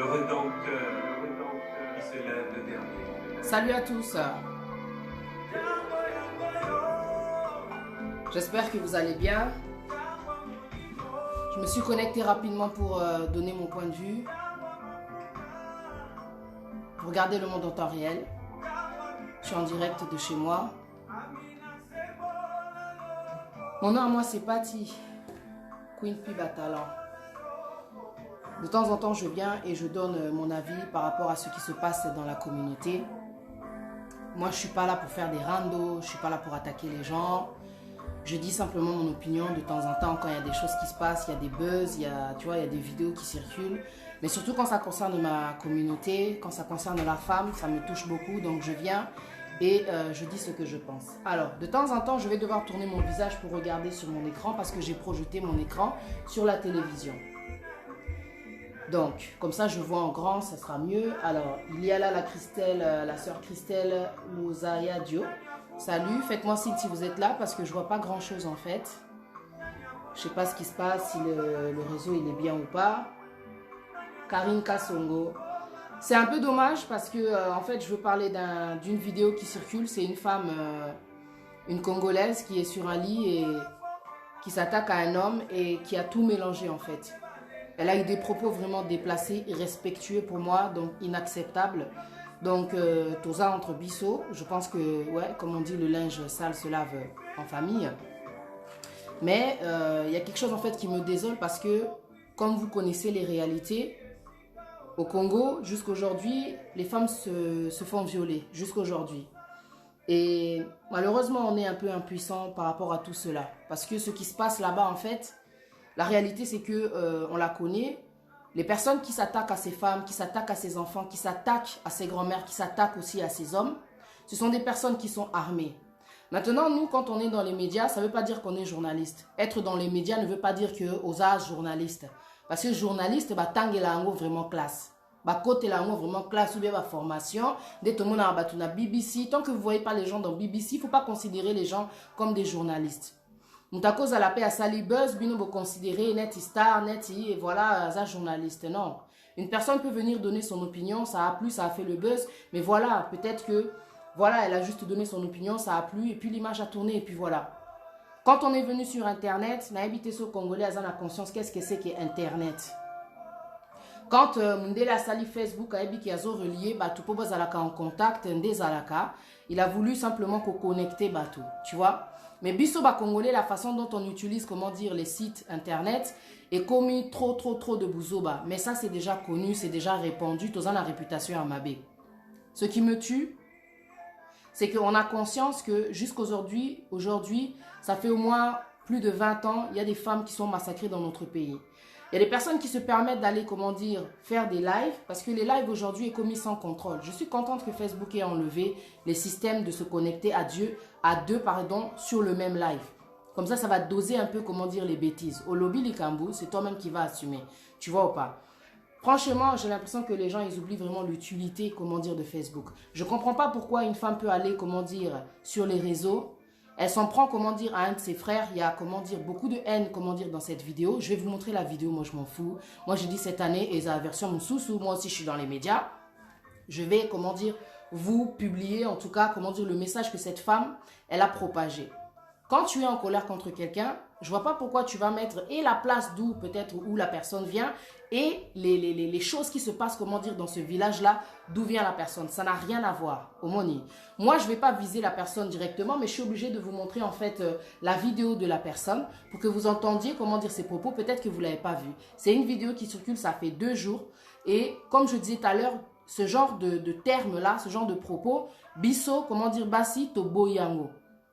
le Rédempteur qui se lève le dernier. Salut à tous. J'espère que vous allez bien. Je me suis connecté rapidement pour donner mon point de vue. Pour regarder le monde en temps réel. Je suis en direct de chez moi. Mon nom à moi c'est Patty, Queen P Batalan. De temps en temps je viens et je donne mon avis par rapport à ce qui se passe dans la communauté. Moi je suis pas là pour faire des randos, je suis pas là pour attaquer les gens. Je dis simplement mon opinion de temps en temps quand il y a des choses qui se passent, il y a des buzz, il y a des vidéos qui circulent. Mais surtout quand ça concerne ma communauté, quand ça concerne la femme, ça me touche beaucoup. Donc je viens et je dis ce que je pense. Alors, de temps en temps, je vais devoir tourner mon visage pour regarder sur mon écran parce que j'ai projeté mon écran sur la télévision. Donc, comme ça, je vois en grand, ça sera mieux. Alors, il y a là la sœur Christelle Lozaya Dio. Salut, faites-moi signe si vous êtes là parce que je vois pas grand-chose en fait. Je sais pas ce qui se passe, si le réseau il est bien ou pas. Karine Kassongo. C'est un peu dommage parce que en fait je veux parler d'une vidéo qui circule. C'est une femme, une Congolaise qui est sur un lit et qui s'attaque à un homme et qui a tout mélangé en fait. Elle a eu des propos vraiment déplacés, irrespectueux pour moi, donc inacceptables. Donc, tout ça entre bisseaux, je pense que, ouais, comme on dit, le linge sale se lave en famille. Mais il y a quelque chose en fait qui me désole parce que, comme vous connaissez les réalités, au Congo, jusqu'aujourd'hui, les femmes se font violer, jusqu'aujourd'hui. Et malheureusement, on est un peu impuissant par rapport à tout cela. Parce que ce qui se passe là-bas, en fait, la réalité c'est que on la connaît. Les personnes qui s'attaquent à ces femmes, qui s'attaquent à ces enfants, qui s'attaquent à ces grands-mères, qui s'attaquent aussi à ces hommes, ce sont des personnes qui sont armées. Maintenant, nous, quand on est dans les médias, ça ne veut pas dire qu'on est journaliste. Être dans les médias ne veut pas dire qu'on est journaliste. Parce que journaliste, tant qu'il a vraiment classe. Côté la vraiment classe ou bien formation, dès tout le monde a BBC. Tant que vous ne voyez pas les gens dans BBC, il ne faut pas considérer les gens comme des journalistes. À cause de la paix à Sali Buzz, bino vous considérer net star, net et voilà, un journaliste. Non. Une personne peut venir donner son opinion, ça a plu, ça a fait le buzz, mais voilà, peut-être que, voilà, elle a juste donné son opinion, ça a plu, et puis l'image a tourné, et puis voilà. Quand on est venu sur Internet, on a habité sur Congolais, on a conscience, qu'est-ce que c'est qu'Internet? Quand Mundela Sali Facebook a été relié, tout le monde en contact, il a voulu simplement connecter tout, tu vois. Mais biso Congolais, la façon dont on utilise, comment dire, les sites internet est commis trop de bouzoba. Mais ça, c'est déjà connu, c'est déjà répandu, tous en la réputation à Mabé. Ce qui me tue, c'est qu'on a conscience que jusqu'aujourd'hui, ça fait au moins plus de 20 ans, il y a des femmes qui sont massacrées dans notre pays. Il y a des personnes qui se permettent d'aller, comment dire, faire des lives, parce que les lives aujourd'hui est commis sans contrôle. Je suis contente que Facebook ait enlevé les systèmes de se connecter à deux, sur le même live. Comme ça va doser un peu, comment dire, les bêtises. Au lobby Likambu, c'est toi-même qui vas assumer. Tu vois ou pas? Franchement, j'ai l'impression que les gens, ils oublient vraiment l'utilité, comment dire, de Facebook. Je ne comprends pas pourquoi une femme peut aller, comment dire, sur les réseaux. Elle s'en prend, comment dire, à un de ses frères. Il y a, comment dire, beaucoup de haine, comment dire, dans cette vidéo. Je vais vous montrer la vidéo, moi je m'en fous. Moi j'ai dit cette année, et la version mon sous-sous, moi aussi je suis dans les médias. Je vais, comment dire, vous publier, en tout cas, comment dire, le message que cette femme, elle a propagé. Quand tu es en colère contre quelqu'un, je vois pas pourquoi tu vas mettre et la place d'où peut-être où la personne vient et les choses qui se passent, comment dire, dans ce village-là, d'où vient la personne. Ça n'a rien à voir, Omoni. Moi, je vais pas viser la personne directement, mais je suis obligée de vous montrer en fait la vidéo de la personne pour que vous entendiez, comment dire, ses propos. Peut-être que vous l'avez pas vu. C'est une vidéo qui circule, ça fait 2 jours. Et comme je disais tout à l'heure, ce genre de termes-là, ce genre de propos, biso, comment dire, basi, tobo yango.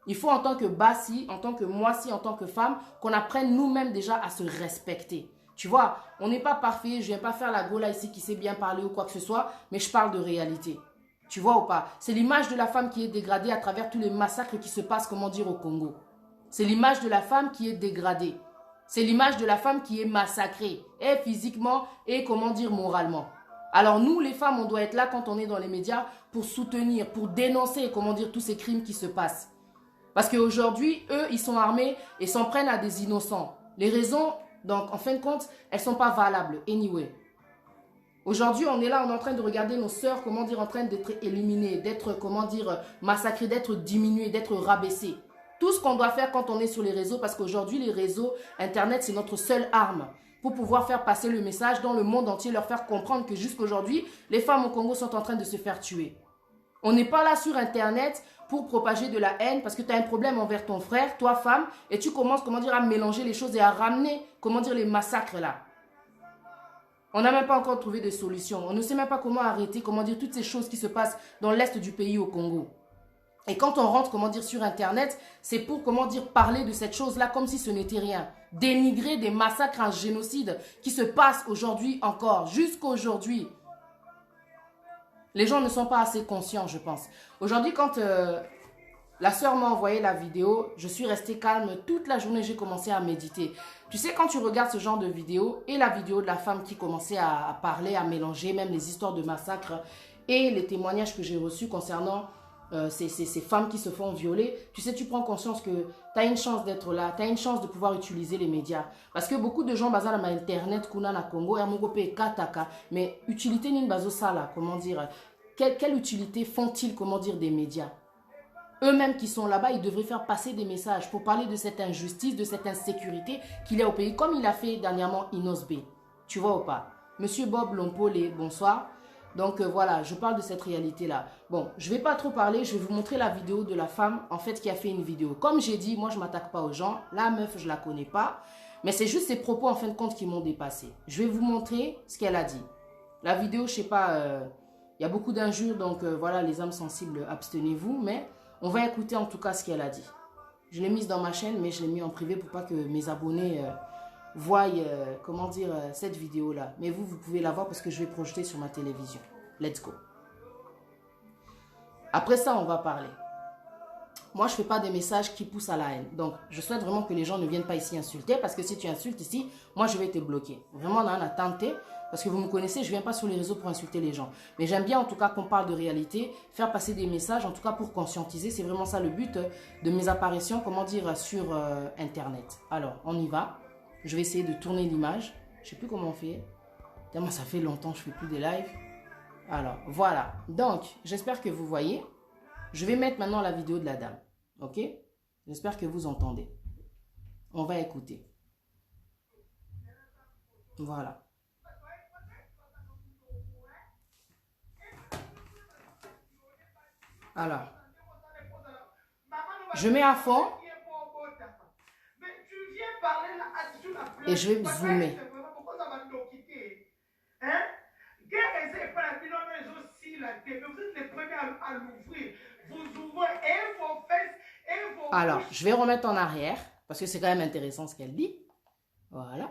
Il faut en tant que Bassi, en tant que moi-ci, en tant que femme, qu'on apprenne nous-mêmes déjà à se respecter. Tu vois, on n'est pas parfait, je ne viens pas faire la gola ici qui sait bien parler ou quoi que ce soit, mais je parle de réalité. Tu vois ou pas? C'est l'image de la femme qui est dégradée à travers tous les massacres qui se passent, comment dire, au Congo. C'est l'image de la femme qui est dégradée. C'est l'image de la femme qui est massacrée, et physiquement, et comment dire, moralement. Alors nous, les femmes, on doit être là quand on est dans les médias pour soutenir, pour dénoncer, comment dire, tous ces crimes qui se passent. Parce qu'aujourd'hui, eux, ils sont armés et s'en prennent à des innocents. Les raisons, donc, en fin de compte, elles ne sont pas valables. Anyway. Aujourd'hui, on est là, on est en train de regarder nos sœurs, comment dire, en train d'être éliminées, d'être, comment dire, massacrées, d'être diminuées, d'être rabaissées. Tout ce qu'on doit faire quand on est sur les réseaux, parce qu'aujourd'hui, les réseaux, Internet, c'est notre seule arme pour pouvoir faire passer le message dans le monde entier, leur faire comprendre que jusqu'aujourd'hui, les femmes au Congo sont en train de se faire tuer. On n'est pas là sur Internet pour propager de la haine parce que tu as un problème envers ton frère, toi femme, et tu commences, comment dire, à mélanger les choses et à ramener, comment dire, les massacres là. On n'a même pas encore trouvé de solution. On ne sait même pas comment arrêter, comment dire, toutes ces choses qui se passent dans l'est du pays au Congo. Et quand on rentre, comment dire, sur Internet, c'est pour, comment dire, parler de cette chose-là comme si ce n'était rien. Dénigrer des massacres, un génocide qui se passe aujourd'hui encore, jusqu'aujourd'hui. Les gens ne sont pas assez conscients, je pense. Aujourd'hui, quand la sœur m'a envoyé la vidéo, je suis restée calme. Toute la journée, j'ai commencé à méditer. Tu sais, quand tu regardes ce genre de vidéo et la vidéo de la femme qui commençait à parler, à mélanger même les histoires de massacre et les témoignages que j'ai reçus concernant ces femmes qui se font violer, tu sais, tu prends conscience que tu as une chance d'être là, tu as une chance de pouvoir utiliser les médias. Parce que beaucoup de gens basent sur Internet, kuna na Congo, mais utilité ni bazo sala, comment dire, quelle utilité font-ils, comment dire, des médias? Eux-mêmes qui sont là-bas, ils devraient faire passer des messages pour parler de cette injustice, de cette insécurité qu'il y a au pays, comme il a fait dernièrement Inosbe. Tu vois ou pas? Monsieur Bob Lompolé, bonsoir. Donc voilà, je parle de cette réalité-là. Bon, je ne vais pas trop parler, je vais vous montrer la vidéo de la femme, en fait, qui a fait une vidéo. Comme j'ai dit, moi, je ne m'attaque pas aux gens. La meuf, je ne la connais pas. Mais c'est juste ses propos, en fin de compte, qui m'ont dépassé. Je vais vous montrer ce qu'elle a dit. La vidéo, je ne sais pas, il y a beaucoup d'injures, donc voilà, les âmes sensibles, abstenez-vous. Mais on va écouter en tout cas ce qu'elle a dit. Je l'ai mise dans ma chaîne, mais je l'ai mis en privé pour pas que mes abonnés voient, comment dire, cette vidéo-là. Mais vous pouvez la voir parce que je vais projeter sur ma télévision. Let's go. Après ça, on va parler. Moi, je ne fais pas des messages qui poussent à la haine. Donc, je souhaite vraiment que les gens ne viennent pas ici insulter parce que si tu insultes ici, moi, je vais te bloquer. Vraiment, on en a tenté parce que vous me connaissez, je ne viens pas sur les réseaux pour insulter les gens. Mais j'aime bien, en tout cas, qu'on parle de réalité, faire passer des messages, en tout cas, pour conscientiser. C'est vraiment ça le but de mes apparitions, comment dire, sur Internet. Alors, on y va. Je vais essayer de tourner l'image. Je ne sais plus comment on fait. Tellement ça fait longtemps que je ne fais plus des lives. Alors, voilà. Donc, j'espère que vous voyez. Je vais mettre maintenant la vidéo de la dame. Ok? J'espère que vous entendez. On va écouter. Voilà. Alors, je mets à fond. Et je vais zoomer. Alors, je vais remettre en arrière parce que c'est quand même intéressant ce qu'elle dit. Voilà.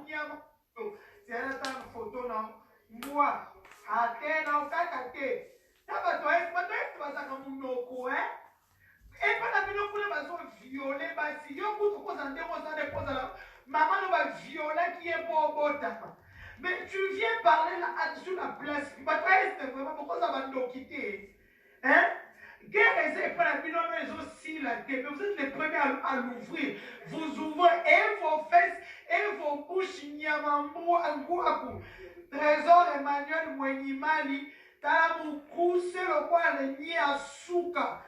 Mais tu viens parler là sur la place. Pourquoi ça va nous quitter? Hein? Guerre est pas la binôme aussi là. Vous êtes les premiers à l'ouvrir. Vous ouvrez et vos fesses et vos bouches. Nyamambo Angouakou. Trésor Emmanuel Mwenimali. Talamukou, c'est le quoi le nier à Souka.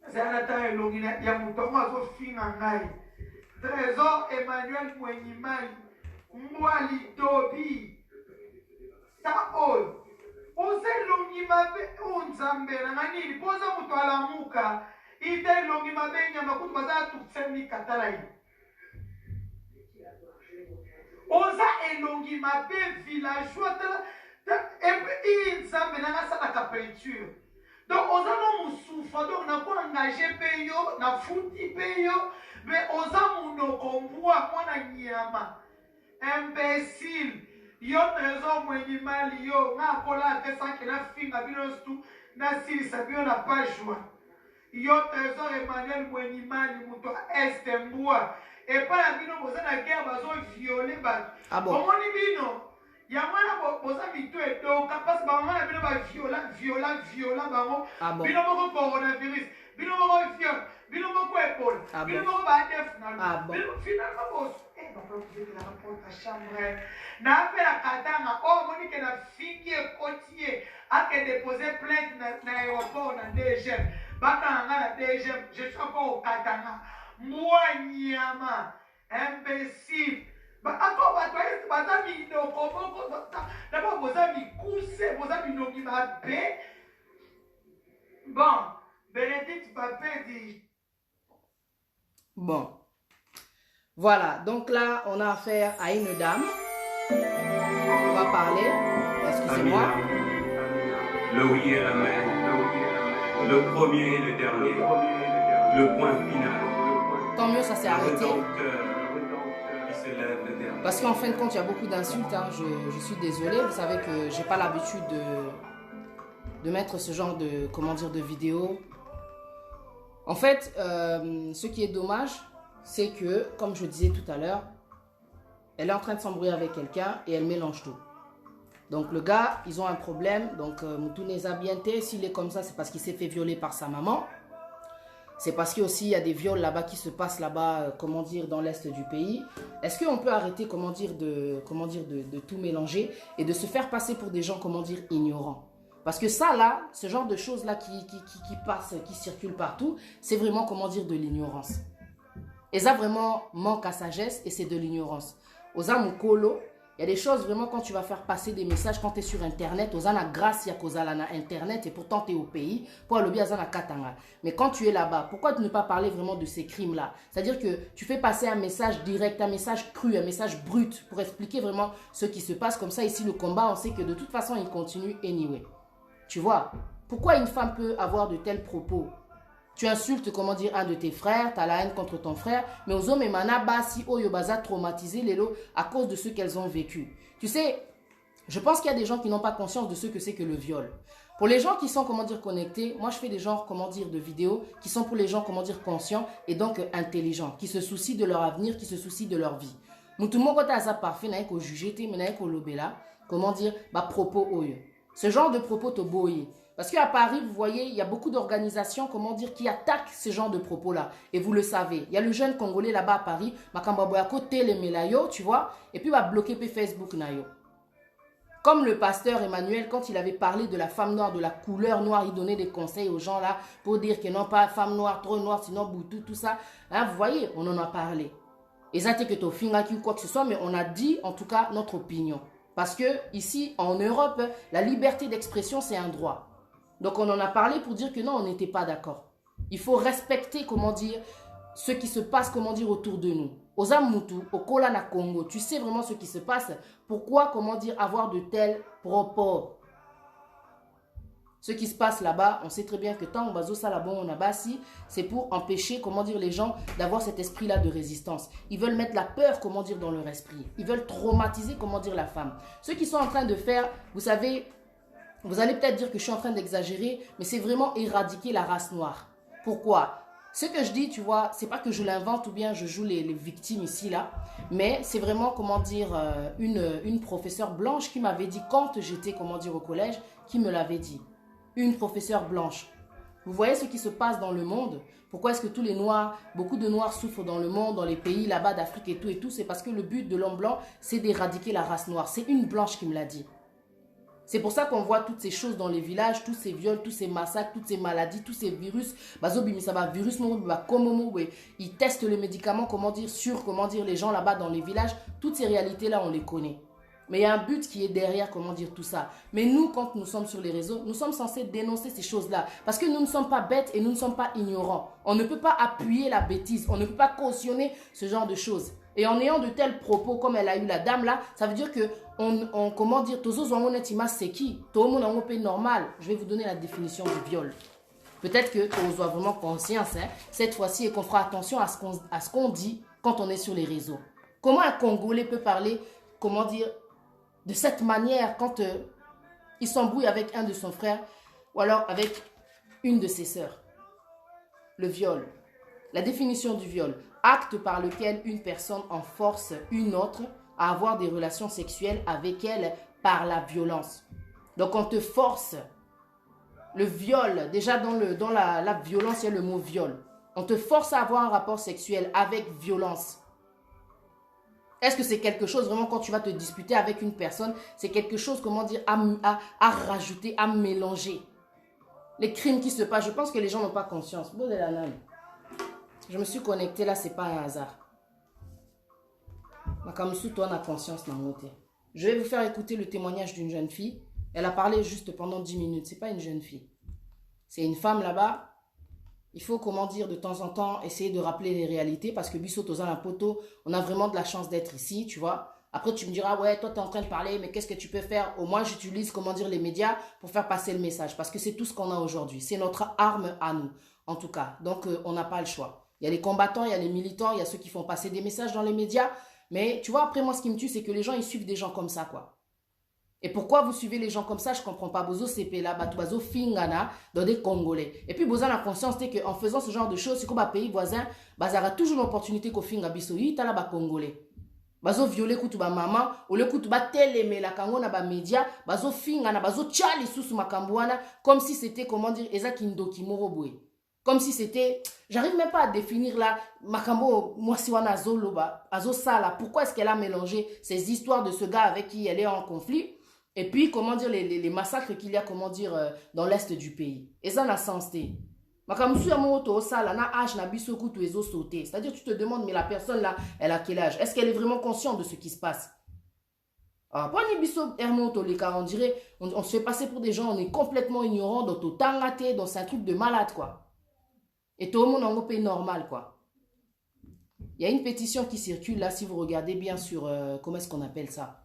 C'est un temps élongé. Il y a mon Thomas au fin en aïe. Trésor Emmanuel Mwenimali. Mwali Tobi. Ta ol. Poza longi mabe unzambe na manini. Poza mutu alamuka. Ite longi mabe nyama kutu baza tuksemi katalai. Poza elongi mabe villageois. Inzambe na ngasala ka peinture. Donc oza no musufa. Donc na ko engagé peyo. Na futi peyo. Mais oza munoko mbua mwana nyama. Imbécile. Yo trésor mwenimali yo. Na kola te sanke na finga binostu. Na sili sabio na pajwa. Yo trésor Emmanuel mwenimali muto este mbua. Et pas la bino boza na guerre bazo violer bat. Ah bon? Omoni bino. Ya mwana boza mito eto. Kapas ba mwana bino ba viola bango. Ah bon? Bino moko coronavirus. Bino moko viol. Bino moko épaule. Ah Bino bon? moko ba def na. Ah bon? Finalement boss. Na apela katanga. Oh, moni que la fille côtier a déposé plainte dans l'aéroport dans DGM. Bakanga la DGM, je suis encore au Katanga. Moi, Nyama, imbécile. Attends, madame, il ne comprend pas. D'abord, vous avez coussé, vous avez nommé ma paix. Bon, Bénédicte Papé dit. Bon. Voilà, donc là, on a affaire à une dame. On va parler. Excusez-moi. Le oui et l'amen. Le premier et le dernier. Le point final. Tant mieux, ça s'est arrêté. Qui se lève le dernier. Parce qu'en fin de compte, il y a beaucoup d'insultes. Hein. Je suis désolée. Vous savez que j'ai pas l'habitude de mettre ce genre de, comment dire, de vidéos. En fait, ce qui est dommage, c'est que, comme je disais tout à l'heure, elle est en train de s'embrouiller avec quelqu'un et elle mélange tout. Donc le gars, ils ont un problème. Donc Moutouneza Bienté, s'il est comme ça, c'est parce qu'il s'est fait violer par sa maman. C'est parce qu'il y a des viols là-bas qui se passent là-bas, comment dire, dans l'est du pays. Est-ce qu'on peut arrêter, comment dire, de tout mélanger et de se faire passer pour des gens, comment dire, ignorants? Parce que ça là, ce genre de choses là qui passent, qui circulent partout, c'est vraiment, comment dire, de l'ignorance. Et ça vraiment manque à sagesse et c'est de l'ignorance. Aux Amukolo, il y a des choses vraiment quand tu vas faire passer des messages quand tu es sur internet, aux Ana grâce à cause na internet et pourtant tu es au pays, pour le bien à Katanga. Mais quand tu es là-bas, pourquoi ne pas parler vraiment de ces crimes-là? C'est-à-dire que tu fais passer un message direct, un message cru, un message brut pour expliquer vraiment ce qui se passe. Comme ça, ici, le combat, on sait que de toute façon, il continue anyway. Tu vois? Pourquoi une femme peut avoir de tels propos? Tu insultes, comment dire, un de tes frères, tu as la haine contre ton frère, mais aux hommes et manaba, si Oyobaza traumatisé les lots à cause de ce qu'elles ont vécu. Tu sais, je pense qu'il y a des gens qui n'ont pas conscience de ce que c'est que le viol. Pour les gens qui sont, comment dire, connectés, moi je fais des genres, comment dire, de vidéos qui sont pour les gens, comment dire, conscients et donc intelligents, qui se soucient de leur avenir, qui se soucient de leur vie. Moutoumou kota aza parfait, n'a qu'au juger, n'a qu'au lobela, comment dire, bah propos oyo. Ce genre de propos te boye. Parce qu'à Paris, vous voyez, il y a beaucoup d'organisations, comment dire, qui attaquent ce genre de propos-là. Et vous le savez. Il y a le jeune Congolais là-bas à Paris, Makambaboyako Télémélayo, tu vois, et puis il va bloquer Facebook Nayo. Comme le pasteur Emmanuel, quand il avait parlé de la femme noire, de la couleur noire, il donnait des conseils aux gens là pour dire que non, pas femme noire, trop noire, sinon Boutou, tout ça. Hein, vous voyez, on en a parlé. Et ça, c'est que tu fingaki ou quoi que ce soit, mais on a dit en tout cas notre opinion. Parce que ici, en Europe, la liberté d'expression, c'est un droit. Donc, on en a parlé pour dire que non, on n'était pas d'accord. Il faut respecter, comment dire, ce qui se passe, comment dire, autour de nous. Aux Amoutou, au Kolana Congo, tu sais vraiment ce qui se passe. Pourquoi, comment dire, avoir de tels propos? Ce qui se passe là-bas, on sait très bien que tant Bazo Salabon on a bassi, c'est pour empêcher, comment dire, les gens d'avoir cet esprit-là de résistance. Ils veulent mettre la peur, comment dire, dans leur esprit. Ils veulent traumatiser, comment dire, la femme. Ceux qui sont en train de faire, vous savez, vous allez peut-être dire que je suis en train d'exagérer, mais c'est vraiment éradiquer la race noire. Pourquoi? Ce que je dis, tu vois, c'est pas que je l'invente ou bien je joue les victimes ici, là, mais c'est vraiment, comment dire, une professeure blanche qui m'avait dit, quand j'étais, comment dire, au collège, qui me l'avait dit. Une professeure blanche. Vous voyez ce qui se passe dans le monde? Pourquoi est-ce que tous les noirs, beaucoup de noirs souffrent dans le monde, dans les pays là-bas d'Afrique et tout? C'est parce que le but de l'homme blanc, c'est d'éradiquer la race noire. C'est une blanche qui me l'a dit. C'est pour ça qu'on voit toutes ces choses dans les villages, tous ces viols, tous ces massacres, toutes ces maladies, tous ces virus. Ils testent les médicaments, comment dire, sur, comment dire, les gens là-bas dans les villages. Toutes ces réalités-là, on les connaît. Mais il y a un but qui est derrière, comment dire, tout ça. Mais nous, quand nous sommes sur les réseaux, nous sommes censés dénoncer ces choses-là. Parce que nous ne sommes pas bêtes et nous ne sommes pas ignorants. On ne peut pas appuyer la bêtise. On ne peut pas cautionner ce genre de choses. Et en ayant de tels propos, comme elle a eu la dame là, ça veut dire que, comment dire, c'est qui? Normal. Je vais vous donner la définition du viol. Peut-être que tu dois vraiment conscience, hein, cette fois-ci, et qu'on fera attention à ce qu'on dit quand on est sur les réseaux. Comment un Congolais peut parler, comment dire, de cette manière quand il s'embrouille avec un de son frère ou alors avec une de ses sœurs? Le viol. La définition du viol. Acte par lequel une personne en force une autre à avoir des relations sexuelles avec elle par la violence. Donc on te force. Le viol, déjà dans la violence, il y a le mot viol. On te force à avoir un rapport sexuel avec violence. Est-ce que c'est quelque chose, vraiment, quand tu vas te disputer avec une personne, c'est quelque chose, comment dire, à rajouter, à mélanger. Les crimes qui se passent, je pense que les gens n'ont pas conscience. Bon, je me suis connectée là, c'est pas un hasard. Comme si toi, on a conscience dans mon côté. Je vais vous faire écouter le témoignage d'une jeune fille. Elle a parlé juste pendant 10 minutes. C'est pas une jeune fille. C'est une femme là-bas. Il faut, comment dire, de temps en temps, essayer de rappeler les réalités parce que Bissot, Tozan, Poto, on a vraiment de la chance d'être ici, tu vois. Après, tu me diras, ouais, toi, tu es en train de parler, mais qu'est-ce que tu peux faire? Au moins, j'utilise, comment dire, les médias pour faire passer le message parce que c'est tout ce qu'on a aujourd'hui. C'est notre arme à nous, en tout cas. Donc, on n'a pas le choix. Il y a les combattants, il y a les militants, il y a ceux qui font passer des messages dans les médias. Mais, tu vois, après, moi, ce qui me tue, c'est que les gens, ils suivent des gens comme ça, quoi. Et pourquoi vous suivez les gens comme ça? Je ne comprends pas. Bozo CP là, Bazo Fingana, dans des Congolais. Et puis, Bozo a la conscience qu'en faisant ce genre de choses, c'est comme un pays voisin, Bazara toujours l'opportunité qu'au Finga Bisoyi, t'as là, Congolais. Bazo violer kutuba maman, ou le kutuba télé, la kango na ba média, Bazo Fingana, Bazo tchali sous makambouana, comme si c'était, comment dire, Ezaki Ndoki Moroboué. Comme si c'était, j'arrive même pas à définir là, Makambo, moi si wana Azoloba, Azo Sala, pourquoi est-ce qu'elle a mélangé ces histoires de ce gars avec qui elle est en conflit? Et puis, comment dire, les massacres qu'il y a, comment dire, dans l'est du pays. Et ça, n'a sens. C'est-à-dire, tu te demandes, mais la personne là, elle a quel âge? Est-ce qu'elle est vraiment consciente de ce qui se passe? On dirait, on se fait passer pour des gens, on est complètement ignorants, donc c'est un truc de malade, quoi. Et tout le monde en pays normal, quoi. Il y a une pétition qui circule là, si vous regardez bien sur, comment est-ce qu'on appelle ça?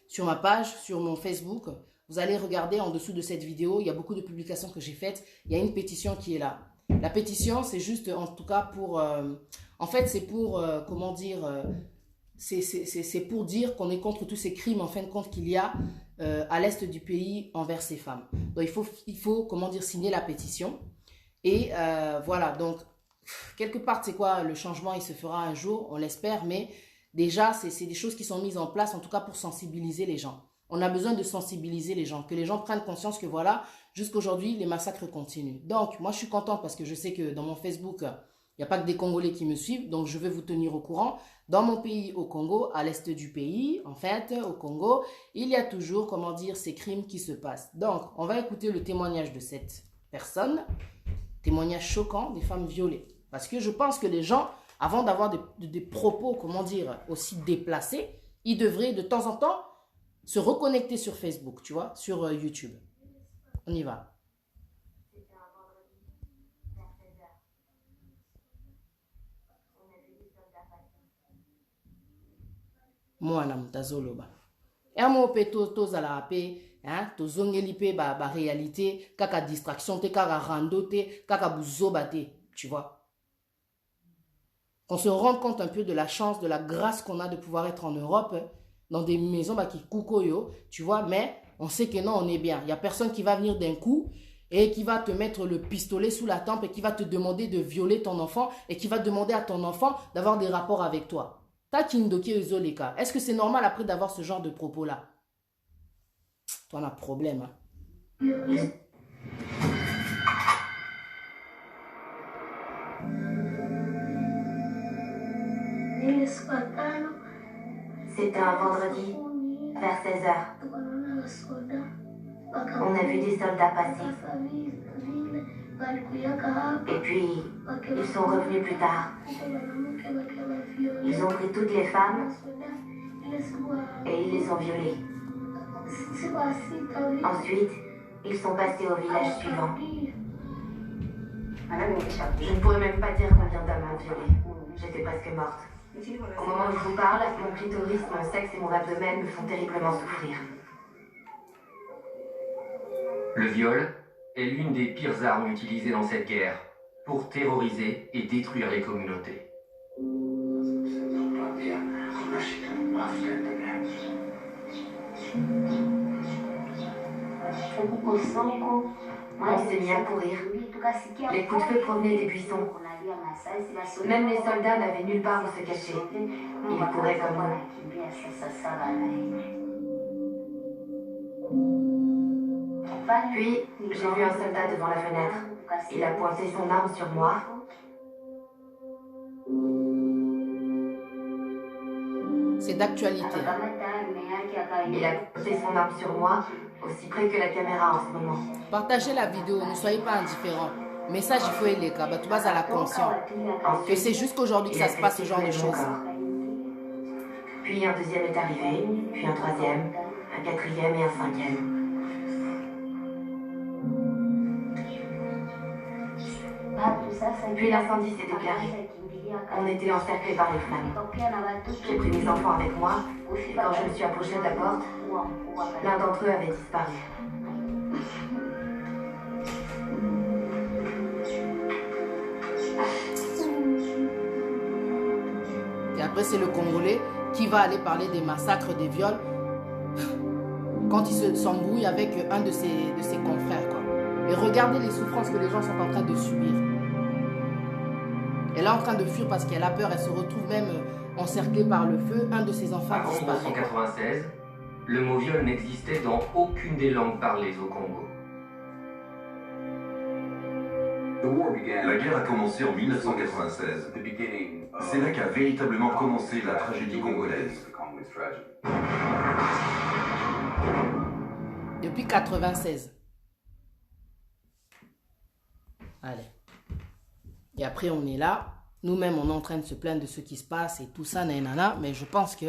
Sur ma page, sur mon Facebook, vous allez regarder en dessous de cette vidéo, il y a beaucoup de publications que j'ai faites, il y a une pétition qui est là. La pétition, c'est juste, en tout cas, pour... en fait, c'est pour, comment dire... c'est pour dire qu'on est contre tous ces crimes, en fin de compte, qu'il y a à l'est du pays envers ces femmes. Donc, il faut, comment dire, signer la pétition. Et voilà, donc, quelque part, c'est quoi, le changement, il se fera un jour, on l'espère, mais... Déjà, c'est des choses qui sont mises en place, en tout cas pour sensibiliser les gens. On a besoin de sensibiliser les gens, que les gens prennent conscience que voilà, jusqu'aujourd'hui, les massacres continuent. Donc, moi, je suis contente parce que je sais que dans mon Facebook, il n'y a pas que des Congolais qui me suivent, donc je vais vous tenir au courant. Dans mon pays, au Congo, à l'est du pays, en fait, au Congo, il y a toujours, comment dire, ces crimes qui se passent. Donc, on va écouter le témoignage de cette personne, témoignage choquant des femmes violées. Parce que je pense que les gens... Avant d'avoir des propos, comment dire, aussi déplacés, ils devraient de temps en temps se reconnecter sur Facebook, tu vois, sur YouTube. On y va. C'était un vendredi, vers 16h. On a vu des soldats passer. Moi, je m'tazoloba. Et moi, tozala pe, hein, tozongeli pe ba réalité, kaka distraction te, kaka rando te, kaka buzoba te, tu vois. Qu'on se rende compte un peu de la chance, de la grâce qu'on a de pouvoir être en Europe, dans des maisons qui kukoyo, tu vois, mais on sait que non, on est bien. Il n'y a personne qui va venir d'un coup et qui va te mettre le pistolet sous la tempe et qui va te demander de violer ton enfant et qui va demander à ton enfant d'avoir des rapports avec toi. Est-ce que c'est normal après d'avoir ce genre de propos-là? Toi, on a un problème. Hein? C'était un vendredi, vers 16h. On a vu des soldats passer. Et puis, ils sont revenus plus tard. Ils ont pris toutes les femmes et ils les ont violées. Ensuite, ils sont passés au village suivant. Je ne pourrais même pas dire combien d'hommes m'ont violée. J'étais presque morte. Au moment où je vous parle, mon clitoris, mon sexe et mon abdomen me font terriblement souffrir. Le viol est l'une des pires armes utilisées dans cette guerre pour terroriser et détruire les communautés. On s'est mis à courir. Les coups de feu provenaient des buissons. Même les soldats n'avaient nulle part où se cacher. Ils couraient comme nous. Puis, j'ai vu un soldat devant la fenêtre. Il a pointé son arme sur moi. d'actualité. Il a porté son arme sur moi, aussi près que la caméra en ce moment. Partagez la vidéo, ne soyez pas indifférents. Message, il faut les gars, tu vas à la conscience. Que c'est jusqu'aujourd'hui que ça se passe ce genre de choses. Puis un deuxième est arrivé, puis un troisième, un quatrième et un cinquième. Puis l'incendie s'est déclaré. On était encerclés par les flammes. J'ai pris mes enfants avec moi, et quand je me suis approchée de la porte, l'un d'entre eux avait disparu. Et après, c'est le Congolais qui va aller parler des massacres, des viols, quand il s'embrouille avec un de ses confrères, quoi. Et regardez les souffrances que les gens sont en train de subir. Elle est en train de fuir parce qu'elle a peur. Elle se retrouve même encerclée par le feu. Un de ses enfants Avant disparaît. 1996, le mot viol n'existait dans aucune des langues parlées au Congo. La guerre a commencé en 1996. C'est là qu'a véritablement commencé la tragédie congolaise. Depuis 96. Allez. Et après, on est là. Nous-mêmes, on est en train de se plaindre de ce qui se passe et tout ça, nanana. Mais je pense que...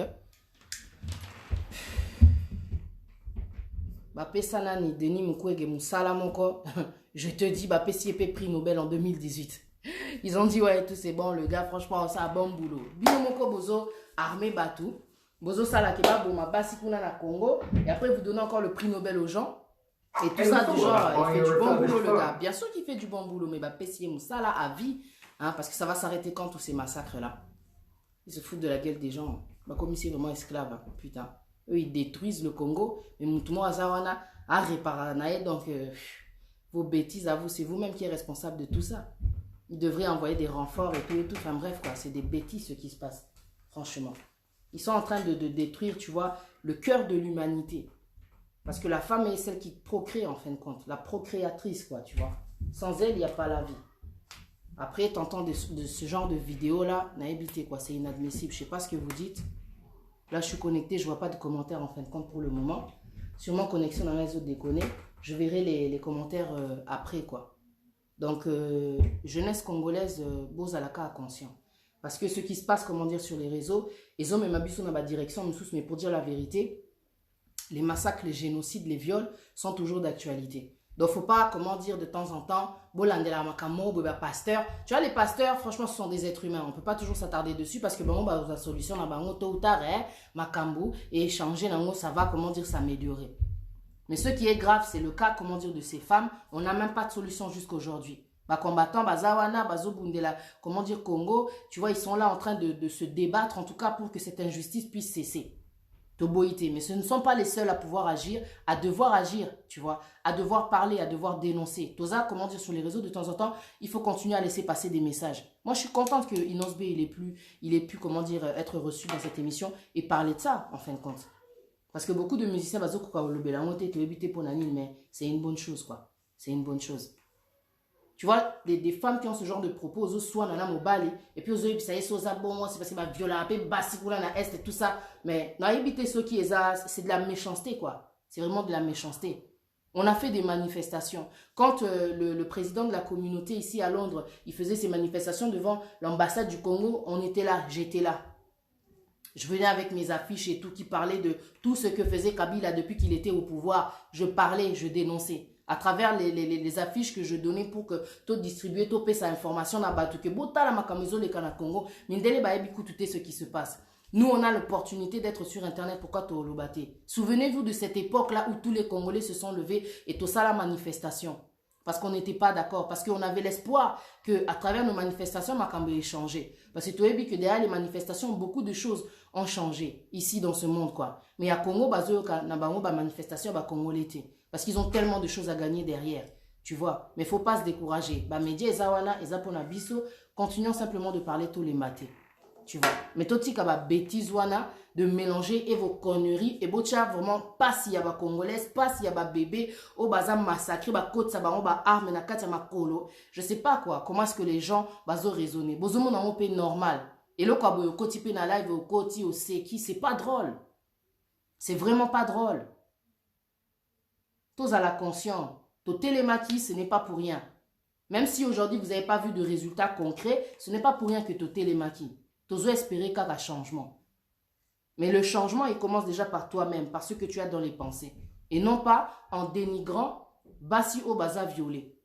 Bapé Sanani, Denis Mukwege, Moussala Moko. Je te dis, Bapé Siepé prix Nobel en 2018. Ils ont dit, ouais, tout c'est bon, le gars, franchement, ça a bon boulot. Bino Moko Bozo, armé Batou. Bozo Sala Keba, Boma Basikuna na Congo. Et après, vous donnez encore le prix Nobel aux gens. Et tout ça, du genre, il fait du bon boulot, le gars. Bien sûr qu'il fait du bon boulot, mais Bapé Siepé Moussala à vie. Hein, parce que ça va s'arrêter quand tous ces massacres-là. Ils se foutent de la gueule des gens. Bah, comme ils sont vraiment esclaves, hein, putain. Eux, ils détruisent le Congo. Mais Moutoumou Azawana a réparé. Donc, vos bêtises à vous, c'est vous-même qui êtes responsable de tout ça. Ils devraient envoyer des renforts et tout et tout. Enfin bref, quoi, c'est des bêtises ce qui se passe. Franchement. Ils sont en train de détruire, tu vois, le cœur de l'humanité. Parce que la femme est celle qui procrée, en fin de compte. La procréatrice, quoi, tu vois. Sans elle, il n'y a pas la vie. Après, t'entends de ce genre de vidéo-là, n'habitez quoi, c'est inadmissible. Je sais pas ce que vous dites. Là, je suis connecté, je vois pas de commentaires en fin de compte pour le moment. Sûrement connexion dans les autres déconner. Je verrai les commentaires après, quoi. Donc, jeunesse congolaise, Bozalaka a conscient. Parce que ce qui se passe, comment dire, sur les réseaux, ils ont même abusé dans ma direction, mais pour dire la vérité, les massacres, les génocides, les viols sont toujours d'actualité. Donc, faut pas, comment dire, de temps en temps, Bolandela Makamo, pasteur. Tu vois, les pasteurs, franchement, ce sont des êtres humains. On peut pas toujours s'attarder dessus parce que, bon, bah, la solution, tôt ou tard, Makambu, et échanger, ça va, comment dire, s'améliorer. Mais ce qui est grave, c'est le cas, comment dire, de ces femmes. On n'a même pas de solution jusqu'aujourd'hui. Bah, combattants, Bazawana, Bazobundela, comment dire, Congo, tu vois, ils sont là en train de se débattre, en tout cas, pour que cette injustice puisse cesser. Toboïté. Mais ce ne sont pas les seuls à pouvoir agir, tu vois, à devoir parler, à devoir dénoncer. Toza, comment dire, sur les réseaux, de temps en temps, il faut continuer à laisser passer des messages. Moi, je suis contente que Inosbe, il ait pu, comment dire, être reçu dans cette émission et parler de ça, en fin de compte. Parce que beaucoup de musiciens, mais c'est une bonne chose, quoi. C'est une bonne chose. Tu vois, des femmes qui ont ce genre de propos, soit nana mobile, et puis ça y est, c'est parce que ma viola, est et tout ça. Mais c'est de la méchanceté, quoi. C'est vraiment de la méchanceté. On a fait des manifestations. Quand le président de la communauté ici à Londres, il faisait ses manifestations devant l'ambassade du Congo, on était là, j'étais là. Je venais avec mes affiches et tout qui parlait de tout ce que faisait Kabila depuis qu'il était au pouvoir. Je parlais, je dénonçais. À travers les affiches que je donnais pour que tu distribues, tu payes sa information à Batu, que Botala Makamizo le Kana Congo, Mindele Baebi écouter ce qui se passe. Nous, on a l'opportunité d'être sur Internet. Pourquoi tu l'obaté? Souvenez-vous de cette époque-là où tous les Congolais se sont levés et tout ça la manifestation. Parce qu'on n'était pas d'accord. Parce qu'on avait l'espoir qu'à travers nos manifestations, Makambo ait changé. Parce que tu as vu que derrière les manifestations, beaucoup de choses ont changé ici dans ce monde, quoi. Mais à Congo, manifestation, Congolais. Parce qu'ils ont tellement de choses à gagner derrière. Tu vois. Mais il ne faut pas se décourager. Média et Zawana et Zapona Bisso, continuons simplement de parler tous les matins. Tu vois. Mais toi, tu as bêtise de mélanger et vos conneries. Et tu as vraiment pas s'il y a des Congolaises, pas s'il y a des bébés, au bazar massacré, côte ça ba arme na kati ma kolo. Je sais pas quoi. Comment est-ce que les gens bazo raisonner. Bozo mon en normal. Et le côté pe na live au côté au seki, c'est pas drôle. C'est vraiment pas drôle. Tous à la conscience. To télémaki, ce n'est pas pour rien. Même si aujourd'hui vous n'avez pas vu de résultats concrets, ce n'est pas pour rien que to télémaki. Tozo espérer qu'il y a un changement. Mais le changement, il commence déjà par toi-même, par ce que tu as dans les pensées. Et non pas en dénigrant Bassi au Baza violet.